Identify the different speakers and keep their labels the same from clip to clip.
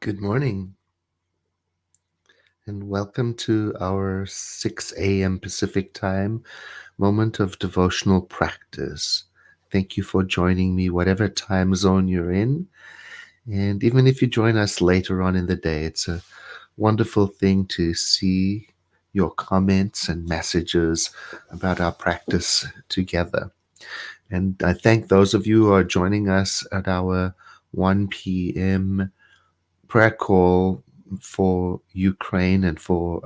Speaker 1: Good morning, and welcome to our 6 a.m. Pacific time moment of devotional practice. Thank you for joining me, whatever time zone you're in. And even if you join us later on in the day, it's a wonderful thing to see your comments and messages about our practice together. And I thank those of you who are joining us at our 1 p.m. prayer call for Ukraine and for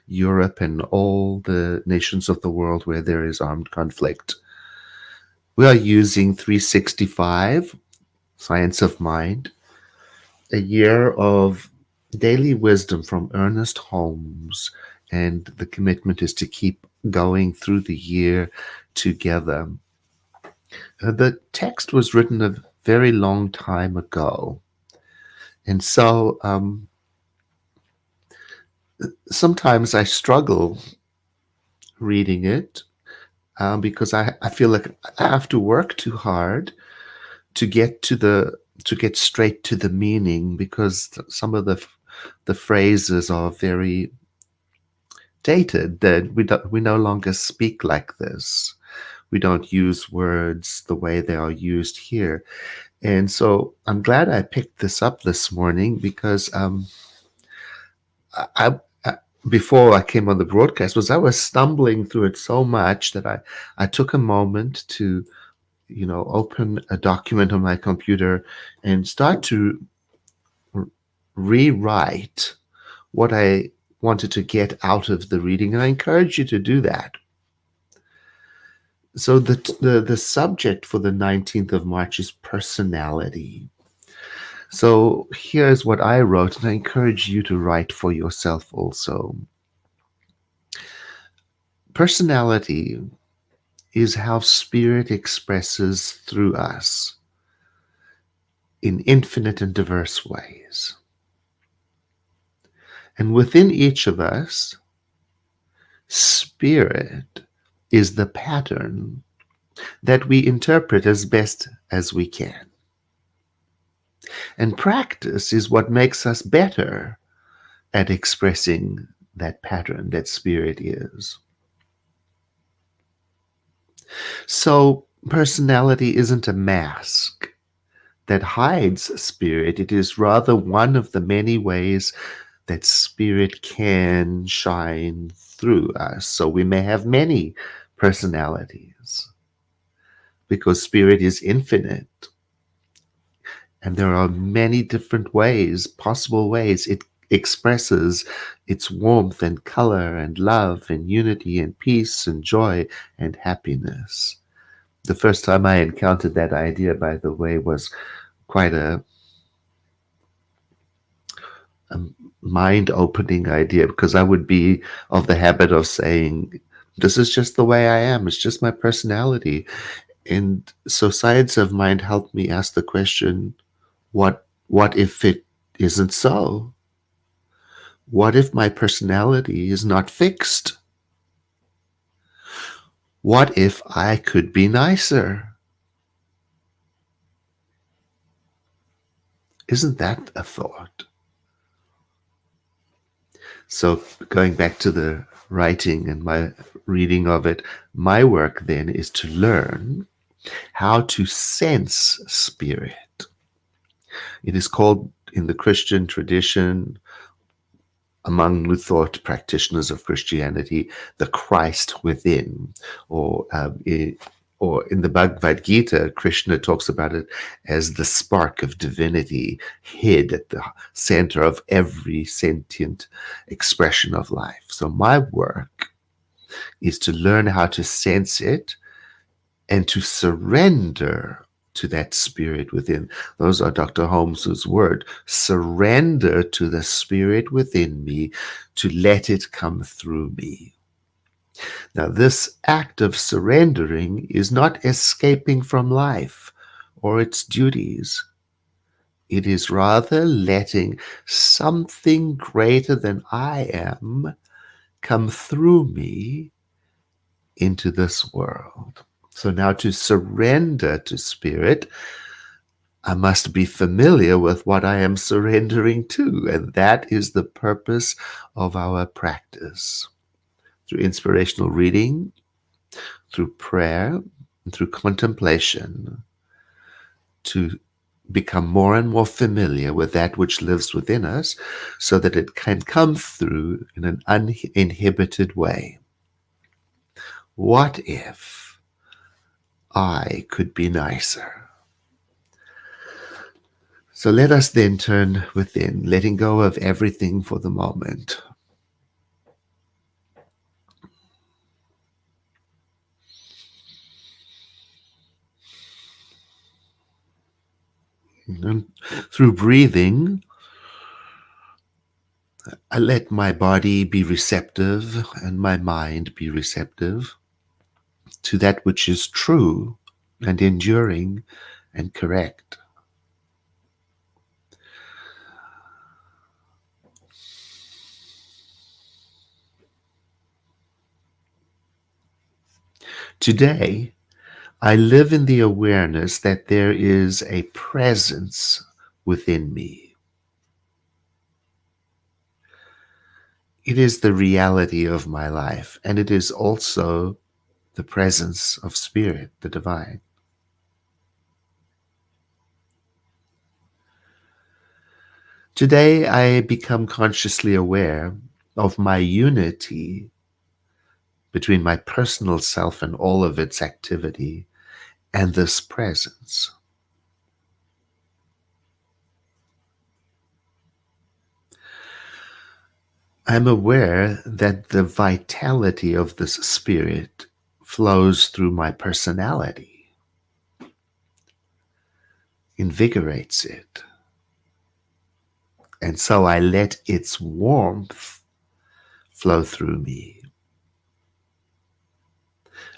Speaker 1: Europe and all the nations of the world where there is armed conflict. We are using 365, Science of Mind, a year of daily wisdom from Ernest Holmes, and the commitment is to keep going through the year together. The text was written a very long time ago, and so sometimes I struggle reading it because I feel like I have to work too hard to get to get straight to the meaning because some of the phrases are very dated that we no longer speak like this. We don't use words the way they are used here. And so I'm glad I picked this up this morning because I before I came on the broadcast was I was stumbling through it so much that I took a moment to open a document on my computer and start to r- rewrite what I wanted to get out of the reading, and I encourage you to do that. So the subject for the 19th of March is personality. So here's what I wrote, and I encourage you to write for yourself also. Personality is how spirit expresses through us in infinite and diverse ways. And within each of us, spirit is the pattern that we interpret as best as we can. And practice is what makes us better at expressing that pattern that spirit is. So, personality isn't a mask that hides spirit, it is rather one of the many ways that spirit can shine through us. So, we may have many personalities because spirit is infinite. And there are many different ways, possible ways it expresses its warmth and color and love and unity and peace and joy and happiness. The first time I encountered that idea, by the way, was quite a mind-opening idea because I would be of the habit of saying, this is just the way I am. It's just my personality. And so Science of Mind helped me ask the question, what if it isn't so? What if my personality is not fixed? What if I could be nicer? Isn't that a thought? So going back to the writing and my reading of it, my work then is to learn how to sense spirit. It is called in the Christian tradition, among New Thought practitioners of Christianity, the Christ within, or or in the Bhagavad Gita, Krishna talks about it as the spark of divinity hid at the center of every sentient expression of life. So my work is to learn how to sense it and to surrender to that spirit within. Those are Dr. Holmes's words. Surrender to the spirit within me to let it come through me. Now, this act of surrendering is not escaping from life or its duties. It is rather letting something greater than I am come through me into this world. So now to surrender to spirit I must be familiar with what I am surrendering to, and that is the purpose of our practice. Through inspirational reading, through prayer, and through contemplation, to become more and more familiar with that which lives within us so that it can come through in an uninhibited way. What if I could be nicer? So let us then turn within, letting go of everything for the moment. And through breathing, I let my body be receptive and my mind be receptive to that which is true and enduring and correct. Today, I live in the awareness that there is a presence within me. It is the reality of my life, and it is also the presence of Spirit, the divine. Today, I become consciously aware of my unity between my personal self and all of its activity and this presence. I'm aware that the vitality of this spirit flows through my personality, invigorates it. And so I let its warmth flow through me.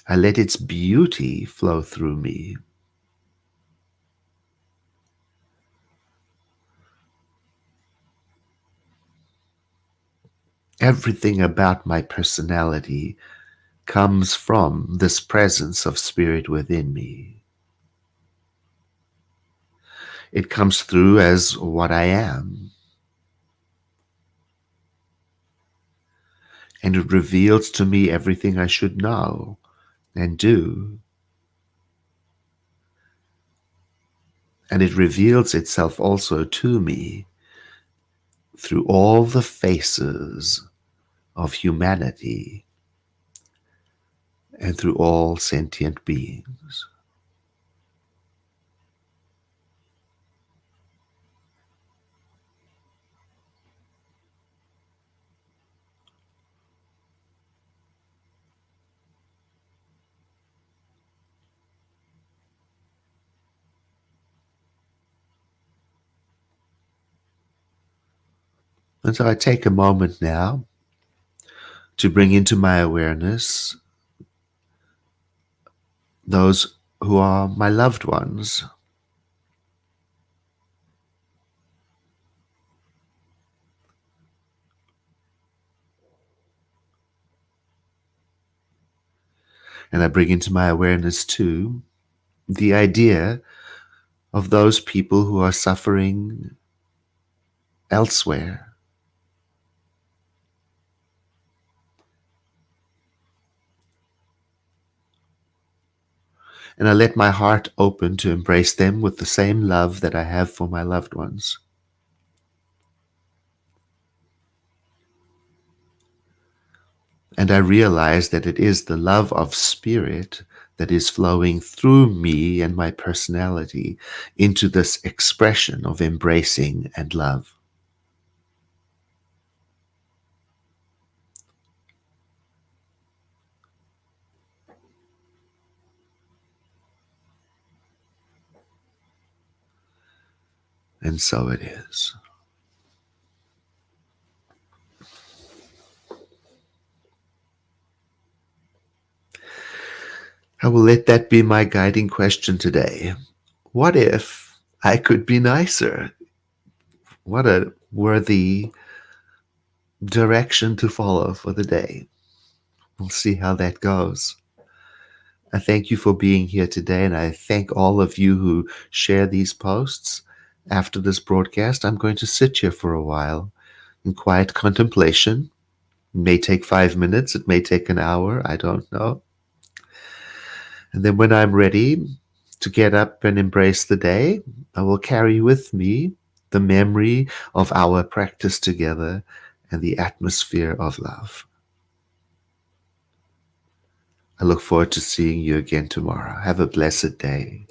Speaker 1: I let its beauty flow through me. Everything about my personality comes from this presence of spirit within me. It comes through as what I am, and it reveals to me everything I should know and do. And it reveals itself also to me through all the faces of humanity and through all sentient beings. And so I take a moment now to bring into my awareness those who are my loved ones. And I bring into my awareness too the idea of those people who are suffering elsewhere. And I let my heart open to embrace them with the same love that I have for my loved ones. And I realize that it is the love of spirit that is flowing through me and my personality into this expression of embracing and love. And so it is. I will let that be my guiding question today. What if I could be nicer? What a worthy direction to follow for the day. We'll see how that goes. I thank you for being here today, and I thank all of you who share these posts. After this broadcast, I'm going to sit here for a while in quiet contemplation. It may take 5 minutes, it may take an hour, I don't know. And then when I'm ready to get up and embrace the day, I will carry with me the memory of our practice together and the atmosphere of love. I look forward to seeing you again tomorrow. Have a blessed day.